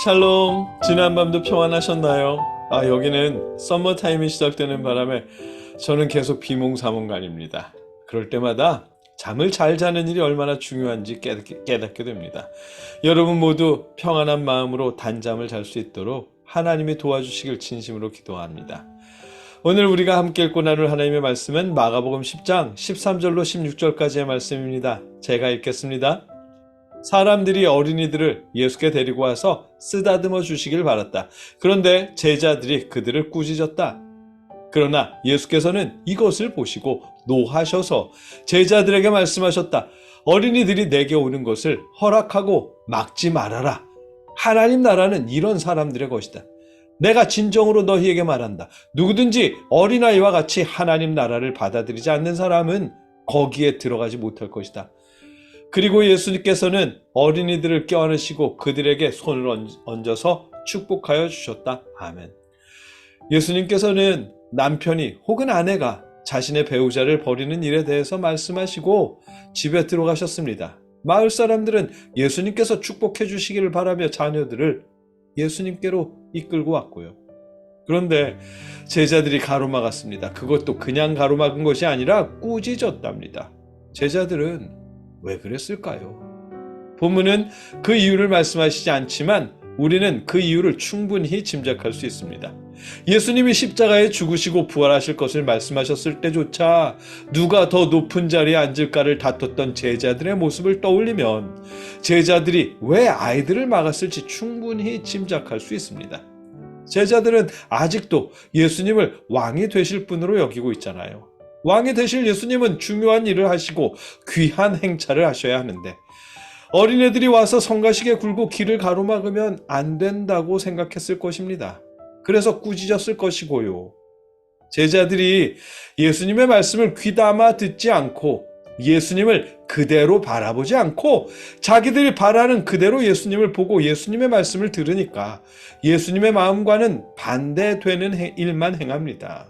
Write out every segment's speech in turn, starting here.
샬롬, 지난밤도 평안하셨나요? 여기는 썸머타임이 시작되는 바람에 저는 계속 비몽사몽간입니다. 그럴 때마다 잠을 잘 자는 일이 얼마나 중요한지 깨닫게 됩니다. 여러분 모두 평안한 마음으로 단잠을 잘 수 있도록 하나님이 도와주시길 진심으로 기도합니다. 오늘 우리가 함께 읽고 나눌 하나님의 말씀은 마가복음 10장 13절로 16절까지의 말씀입니다. 제가 읽겠습니다. 사람들이 어린이들을 예수께 데리고 와서 쓰다듬어 주시길 바랐다. 그런데 제자들이 그들을 꾸짖었다. 그러나 예수께서는 이것을 보시고 노하셔서 제자들에게 말씀하셨다. 어린이들이 내게 오는 것을 허락하고 막지 말아라. 하나님 나라는 이런 사람들의 것이다. 내가 진정으로 너희에게 말한다. 누구든지 어린아이와 같이 하나님 나라를 받아들이지 않는 사람은 거기에 들어가지 못할 것이다. 그리고 예수님께서는 어린이들을 껴안으시고 그들에게 손을 얹어서 축복하여 주셨다. 아멘. 예수님께서는 남편이 혹은 아내가 자신의 배우자를 버리는 일에 대해서 말씀하시고 집에 들어가셨습니다. 마을 사람들은 예수님께서 축복해 주시기를 바라며 자녀들을 예수님께로 이끌고 왔고요. 그런데 제자들이 가로막았습니다. 그것도 그냥 가로막은 것이 아니라 꾸짖었답니다. 제자들은 왜 그랬을까요? 본문은 그 이유를 말씀하시지 않지만 우리는 그 이유를 충분히 짐작할 수 있습니다. 예수님이 십자가에 죽으시고 부활하실 것을 말씀하셨을 때조차 누가 더 높은 자리에 앉을까를 다퉜던 제자들의 모습을 떠올리면 제자들이 왜 아이들을 막았을지 충분히 짐작할 수 있습니다. 제자들은 아직도 예수님을 왕이 되실 분으로 여기고 있잖아요. 왕이 되실 예수님은 중요한 일을 하시고 귀한 행차를 하셔야 하는데 어린애들이 와서 성가시게 굴고 길을 가로막으면 안 된다고 생각했을 것입니다. 그래서 꾸짖었을 것이고요. 제자들이 예수님의 말씀을 귀담아 듣지 않고 예수님을 그대로 바라보지 않고 자기들이 바라는 그대로 예수님을 보고 예수님의 말씀을 들으니까 예수님의 마음과는 반대되는 일만 행합니다.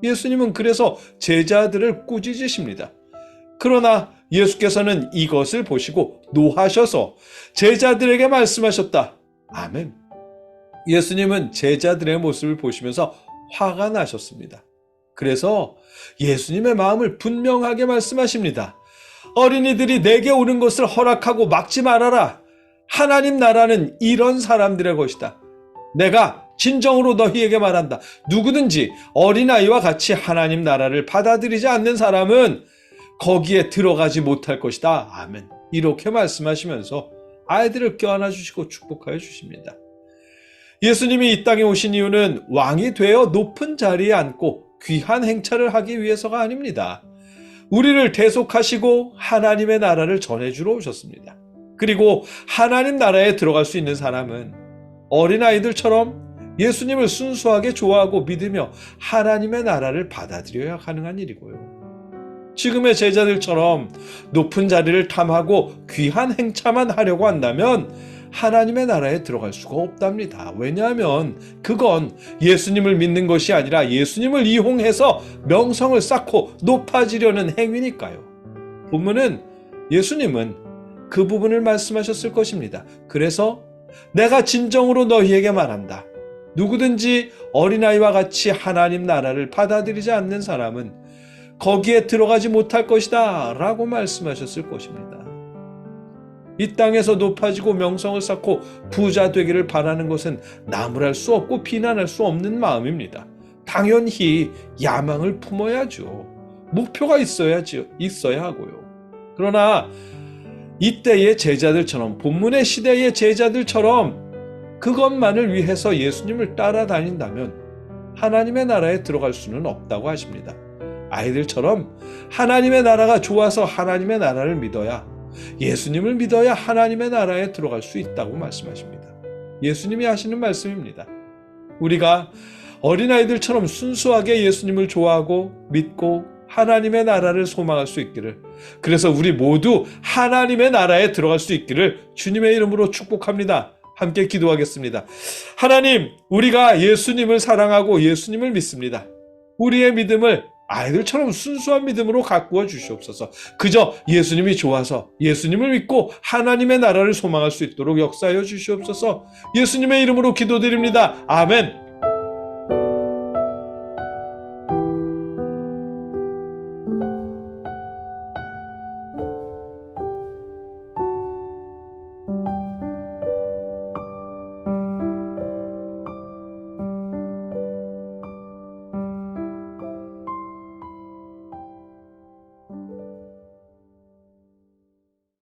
예수님은 그래서 제자들을 꾸짖으십니다. 그러나 예수께서는 이것을 보시고 노하셔서 제자들에게 말씀하셨다. 아멘. 예수님은 제자들의 모습을 보시면서 화가 나셨습니다. 그래서 예수님의 마음을 분명하게 말씀하십니다. 어린이들이 내게 오는 것을 허락하고 막지 말아라. 하나님 나라는 이런 사람들의 것이다. 내가 진정으로 너희에게 말한다. 누구든지 어린아이와 같이 하나님 나라를 받아들이지 않는 사람은 거기에 들어가지 못할 것이다. 아멘. 이렇게 말씀하시면서 아이들을 껴안아 주시고 축복하여 주십니다. 예수님이 이 땅에 오신 이유는 왕이 되어 높은 자리에 앉고 귀한 행차를 하기 위해서가 아닙니다. 우리를 대속하시고 하나님의 나라를 전해주러 오셨습니다. 그리고 하나님 나라에 들어갈 수 있는 사람은 어린아이들처럼 예수님을 순수하게 좋아하고 믿으며 하나님의 나라를 받아들여야 가능한 일이고요. 지금의 제자들처럼 높은 자리를 탐하고 귀한 행차만 하려고 한다면 하나님의 나라에 들어갈 수가 없답니다. 왜냐하면 그건 예수님을 믿는 것이 아니라 예수님을 이용해서 명성을 쌓고 높아지려는 행위니까요. 본문은 예수님은 그 부분을 말씀하셨을 것입니다. 그래서 내가 진정으로 너희에게 말한다. 누구든지 어린아이와 같이 하나님 나라를 받아들이지 않는 사람은 거기에 들어가지 못할 것이다 라고 말씀하셨을 것입니다. 이 땅에서 높아지고 명성을 쌓고 부자 되기를 바라는 것은 나무랄 수 없고 비난할 수 없는 마음입니다. 당연히 야망을 품어야죠. 목표가 있어야 하고요. 그러나 이때의 제자들처럼 본문의 시대의 제자들처럼 그것만을 위해서 예수님을 따라다닌다면 하나님의 나라에 들어갈 수는 없다고 하십니다. 아이들처럼 하나님의 나라가 좋아서 하나님의 나라를 믿어야 예수님을 믿어야 하나님의 나라에 들어갈 수 있다고 말씀하십니다. 예수님이 하시는 말씀입니다. 우리가 어린아이들처럼 순수하게 예수님을 좋아하고 믿고 하나님의 나라를 소망할 수 있기를, 그래서 우리 모두 하나님의 나라에 들어갈 수 있기를 주님의 이름으로 축복합니다. 함께 기도하겠습니다. 하나님, 우리가 예수님을 사랑하고 예수님을 믿습니다. 우리의 믿음을 아이들처럼 순수한 믿음으로 가꾸어 주시옵소서. 그저 예수님이 좋아서 예수님을 믿고 하나님의 나라를 소망할 수 있도록 역사하여 주시옵소서. 예수님의 이름으로 기도드립니다. 아멘.